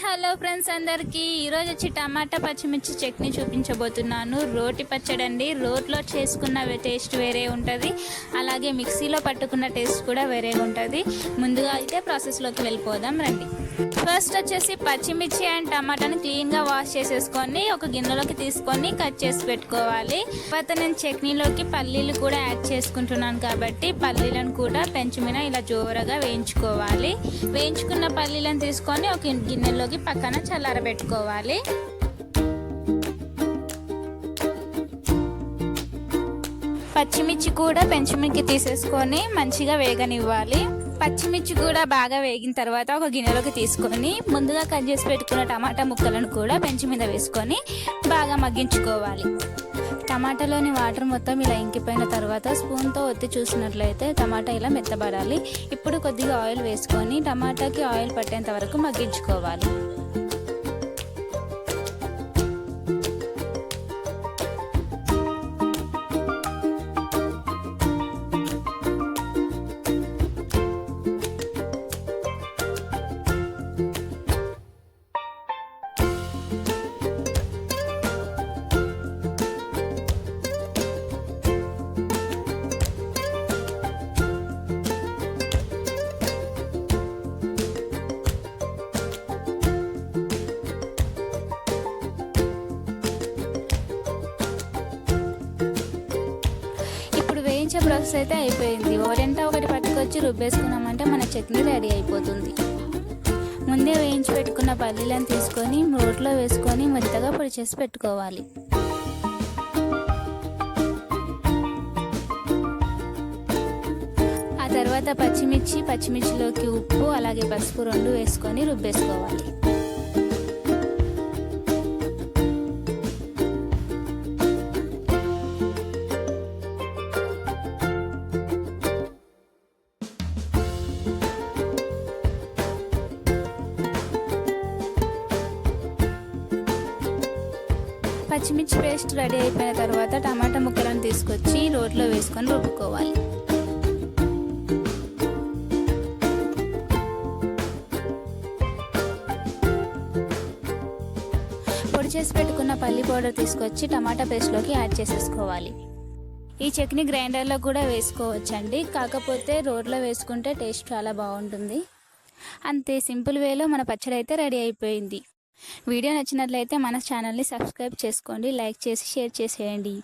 Hello friends అందరికీ ఈరోజు వచ్చి టమాటా పచ్చిమిర్చి చట్నీ చూపించబోతున్నాను. రోటి పచ్చడి అండి. రోట్లో చేసుకున్న టేస్ట్ వేరే ఉంటుంది, అలాగే మిక్సీలో పట్టుకున్న టేస్ట్ కూడా వేరే ఉంటుంది. ముందుగా అయితే ప్రాసెస్లోకి వెళ్ళిపోదాం రండి. ఫస్ట్ వచ్చేసి పచ్చిమిర్చి అండ్ టమాటాని క్లీన్గా వాష్ చేసేసుకొని ఒక గిన్నెలోకి తీసుకొని కట్ చేసి పెట్టుకోవాలి. తర్వాత నేను చట్నీలోకి పల్లీలు కూడా యాడ్ చేసుకుంటున్నాను కాబట్టి పల్లీలను కూడా పెంచు మీద ఇలా జోరగా వేయించుకోవాలి. వేయించుకున్న పల్లీలను తీసుకొని ఒక గిన్నెలోకి పక్కన చల్లారబెట్టుకోవాలి. పచ్చిమిర్చి కూడా పెంచుమిర్చి తీసేసుకొని మంచిగా వేగనివ్వాలి. పచ్చిమిర్చి కూడా బాగా వేగిన తర్వాత ఒక గిన్నెలోకి తీసుకొని ముందుగా కట్ చేసి పెట్టుకున్న టమాటా ముక్కలను కూడా పెంచు మీద వేసుకొని బాగా మగ్గించుకోవాలి. టమాటాలోని వాటర్ మొత్తం ఇలా ఇంకిపోయిన తర్వాత స్పూన్తో ఒత్తి చూసినట్లయితే టమాటా ఇలా మెత్తబడాలి. ఇప్పుడు కొద్దిగా ఆయిల్ వేసుకొని టమాటాకి ఆయిల్ పట్టేంత వరకు మగ్గించుకోవాలి. వేయించే ప్రాసెస్ అయితే అయిపోయింది. ఓరెంట ఒకటి పట్టుకొచ్చి రుబ్బేసుకున్నామంటే మన చట్నీ రెడీ అయిపోతుంది. ముందే వేయించి పెట్టుకున్న పల్లీలను తీసుకొని రోట్లో వేసుకొని మెత్తగా పొడి చేసి పెట్టుకోవాలి. ఆ తర్వాత పచ్చిమిర్చిలోకి ఉప్పు అలాగే పసుపు 2 వేసుకొని రుబ్బేసుకోవాలి. పచ్చిమిర్చి పేస్ట్ రెడీ అయిపోయిన తర్వాత టమాటా ముక్కలను తీసుకొచ్చి రోట్లో వేసుకొని రుబ్బుకోవాలి. పొడి చేసి పెట్టుకున్న పల్లి పౌడర్ తీసుకొచ్చి టమాటా పేస్ట్లోకి యాడ్ చేసేసుకోవాలి. ఈ చట్నీ గ్రైండర్లో కూడా వేసుకోవచ్చండి, కాకపోతే రోట్లో వేసుకుంటే టేస్ట్ చాలా బాగుంటుంది. అంతే, సింపుల్ వేలో మన పచ్చడి అయితే రెడీ అయిపోయింది. వీడియో నచ్చినట్లయితే మన ఛానల్ని సబ్స్క్రైబ్ చేసుకోండి, లైక్ చేసి షేర్ చేసేయండి.